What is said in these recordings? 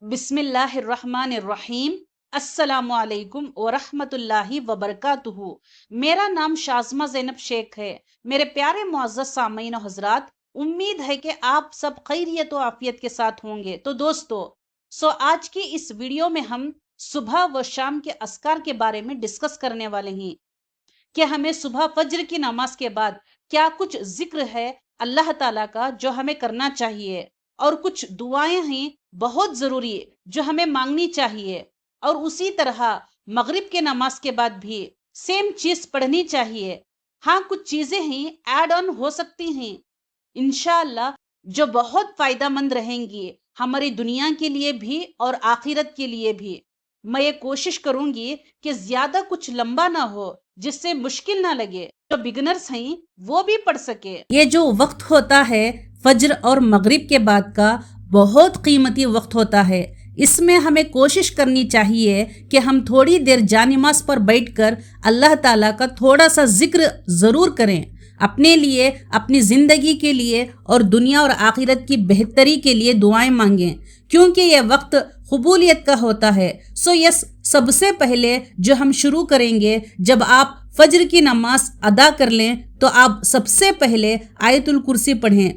बिस्मिल्लाहिर्रहमानिर्रहीम। अस्सलामुअलैकुम वरहमतुल्लाहि वबरकातुहू। मेरा नाम शाज़मा ज़ैनब शेख है। मेरे प्यारे मुअज़्ज़ज़ सामीन और हज़रात, उम्मीद है कि आप सब खैरियत और आफियत के साथ होंगे। तो दोस्तों, आज की इस वीडियो में हम सुबह व शाम के अस्कार के बारे में डिस्कस करने वाले हैं कि हमें सुबह फज्र की नमाज के बाद क्या कुछ जिक्र है अल्लाह ताला का जो हमें करना चाहिए, और कुछ दुआएं हैं बहुत जरूरी जो हमें मांगनी चाहिए, और उसी तरह मगरिब के नमाज के बाद भी सेम चीज पढ़नी चाहिए। हाँ, कुछ चीजें हैं ऐड ऑन हो सकती हैं इंशाअल्लाह जो बहुत फायदेमंद रहेंगी हमारी दुनिया के लिए भी और आखिरत के लिए भी। मैं ये कोशिश करूंगी कि ज्यादा कुछ लंबा ना हो जिससे मुश्किल ना लगे, जो बिगनर्स हैं वो भी पढ़ सके। ये जो वक्त होता है फज्र और मगरिब के बाद का बहुत कीमती वक्त होता है। इसमें हमें कोशिश करनी चाहिए कि हम थोड़ी देर जानिमाज़ पर बैठकर अल्लाह ताला का थोड़ा सा जिक्र ज़रूर करें, अपने लिए, अपनी ज़िंदगी के लिए और दुनिया और आखिरत की बेहतरी के लिए दुआएं मांगें, क्योंकि यह वक्त कबूलियत का होता है। यस, सबसे पहले जो हम शुरू करेंगे, जब आप फज्र की नमाज अदा कर लें तो आप सबसे पहले आयतुल कुर्सी पढ़ें।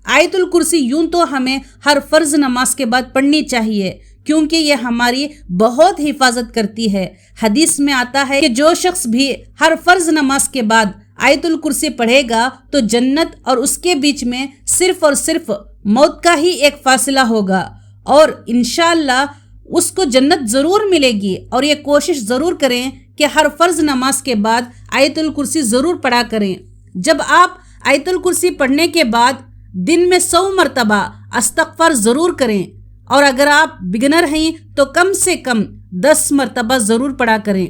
आयतुल कुर्सी यूं तो हमें हर फर्ज नमाज के बाद पढ़नी चाहिए, क्योंकि यह हमारी बहुत हिफाजत करती है। हदीस में आता है कि जो शख्स भी हर फर्ज नमाज के बाद आयतुल कुर्सी पढ़ेगा तो जन्नत और उसके बीच में सिर्फ और सिर्फ मौत का ही एक फासला होगा, और इंशाअल्लाह उसको जन्नत ज़रूर मिलेगी। और ये कोशिश ज़रूर करें कि हर फर्ज नमाज के बाद आयतुल कुर्सी ज़रूर पढ़ा करें। जब आप आयतुल कुर्सी पढ़ने के बाद दिन में 100 मरतबा अस्तगफार ज़रूर करें, और अगर आप बिगनर हैं तो कम से कम 10 मरतबा ज़रूर पढ़ा करें।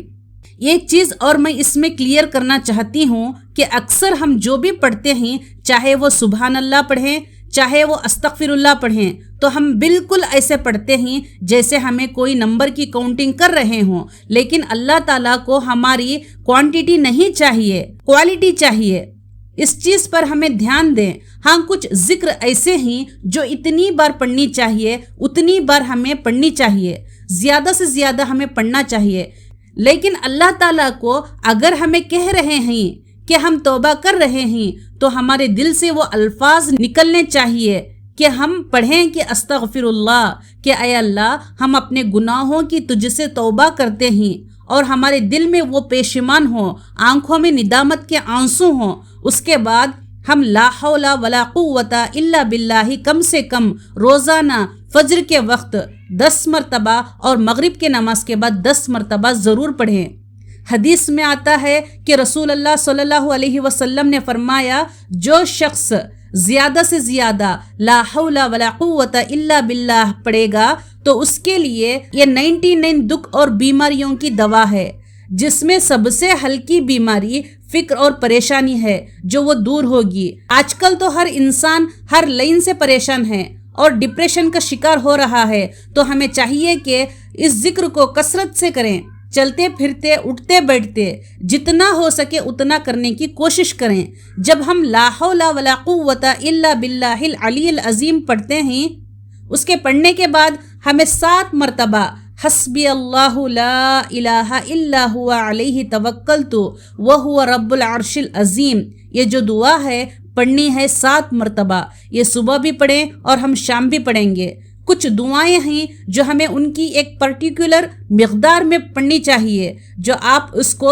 ये चीज़ और मैं इसमें क्लियर करना चाहती हूँ कि अक्सर हम जो भी पढ़ते हैं, चाहे वो सुबहान अल्लाह पढ़ें, चाहे वो अस्तगफिरुल्लाह पढ़ें, तो हम बिल्कुल ऐसे पढ़ते हैं जैसे हमें कोई नंबर की काउंटिंग कर रहे हों। लेकिन अल्लाह ताला को हमारी क्वांटिटी नहीं चाहिए, क्वालिटी चाहिए। इस चीज़ पर हमें ध्यान दें। हाँ, कुछ जिक्र ऐसे हैं जो इतनी बार पढ़नी चाहिए उतनी बार हमें पढ़नी चाहिए, ज़्यादा से ज़्यादा हमें पढ़ना चाहिए। लेकिन अल्लाह ताला को अगर हमें कह रहे हैं कि हम तौबा कर रहे हैं, तो हमारे दिल से वो अल्फाज निकलने चाहिए कि हम पढ़ें कि अस्तगफिरुल्लाह, कि ऐ अल्लाह, हम अपने गुनाहों की तुझसे तौबा करते हैं, और हमारे दिल में वो पेशमान हो, आंखों में निदामत के आंसू हों। उसके बाद हम ला हौला वला कुव्वता इल्ला बिल्लाही कम से कम रोज़ाना फज्र के वक्त 10 मरतबा और मगरिब के नमाज के बाद 10 मरतबा ज़रूर पढ़ें। हदीस में आता है कि रसूल अल्लाह सल्लल्लाहु अलैहि वसल्लम ने फरमाया, जो शख्स ज़्यादा से ज़्यादा ला हौला वला कुव्वता इल्ला बिल्लाह पढ़ेगा तो उसके लिए ये 99 दुख और बीमारियों की दवा है, जिसमें सबसे हल्की बीमारी फिक्र और परेशानी है, जो वो दूर होगी। आजकल तो हर इंसान हर लाइन से परेशान है और डिप्रेशन का शिकार हो रहा है, तो हमें चाहिए कि इस जिक्र को कसरत से करें, चलते फिरते उठते बैठते जितना हो सके उतना करने की कोशिश करें। जब हम ला हौला वला कुव्वता इल्ला बिल्लाहिल अलील अजीम पढ़ते हैं, उसके पढ़ने के बाद हमें 7 मरतबा हस्बी अल्लाहु ला इलाहा इल्ला हुवा अलैहि तवक्कलतु व हुवा रब्बुल अर्शिल अजीम, ये जो दुआ है पढ़नी है 7 मरतबा। ये सुबह भी पढ़ें और हम शाम भी पढ़ेंगे। कुछ दुआएं हैं जो हमें उनकी एक पर्टिकुलर मिक़दार में पढ़नी चाहिए, जो आप उसको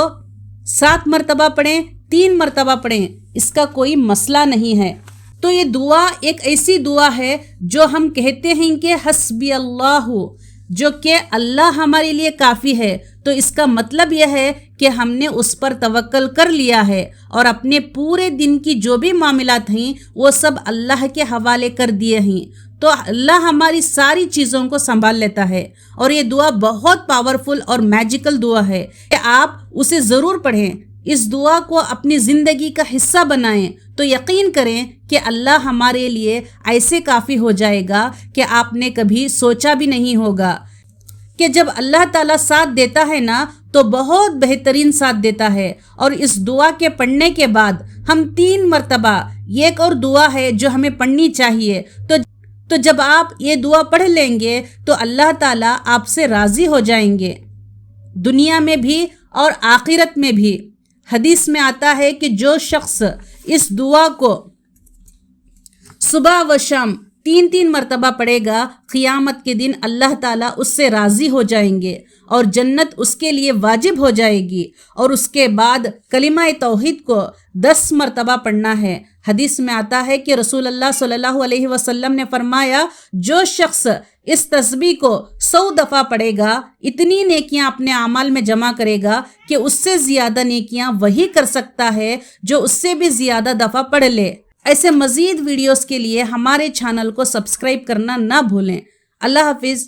7 मरतबा पढ़ें, 3 मरतबा पढ़ें, इसका कोई मसला नहीं है। तो ये दुआ एक ऐसी दुआ है जो हम कहते हैं कि हस्बी अल्लाहु, जो कि अल्लाह हमारे लिए काफ़ी है, तो इसका मतलब यह है कि हमने उस पर तवक्कल कर लिया है और अपने पूरे दिन की जो भी मामलात हैं वो सब अल्लाह के हवाले कर दिए हैं, तो अल्लाह हमारी सारी चीज़ों को संभाल लेता है। और ये दुआ बहुत पावरफुल और मैजिकल दुआ है कि आप उसे ज़रूर पढ़ें। इस दुआ को अपनी ज़िंदगी का हिस्सा बनाएं तो यकीन करें कि अल्लाह हमारे लिए ऐसे काफ़ी हो जाएगा कि आपने कभी सोचा भी नहीं होगा। कि जब अल्लाह ताला साथ देता है ना, तो बहुत बेहतरीन साथ देता है। और इस दुआ के पढ़ने के बाद हम 3 मरतबा, एक और दुआ है जो हमें पढ़नी चाहिए, तो تو جب آپ یہ دعا پڑھ لیں گے تو اللہ تعالیٰ آپ سے راضی ہو جائیں گے، دنیا میں بھی اور آخرت میں بھی۔ حدیث میں آتا ہے کہ جو شخص اس دعا کو صبح و شام 3 مرتبہ پڑھے گا، قیامت کے دن اللہ تعالیٰ اس سے راضی ہو جائیں گے اور جنت اس کے لیے واجب ہو جائے گی۔ اور اس کے بعد کلمہ توحید کو 10 مرتبہ پڑھنا ہے۔ حدیث میں آتا ہے کہ رسول اللہ صلی اللہ علیہ وسلم نے فرمایا، جو شخص اس تسبیح کو 100 دفعہ پڑھے گا، اتنی نیکیاں اپنے اعمال میں جمع کرے گا کہ اس سے زیادہ نیکیاں وہی کر سکتا ہے جو اس سے بھی زیادہ دفعہ پڑھ لے۔ ایسے مزید ویڈیوز کے لیے ہمارے چینل کو سبسکرائب کرنا نہ بھولیں۔ اللہ حافظ۔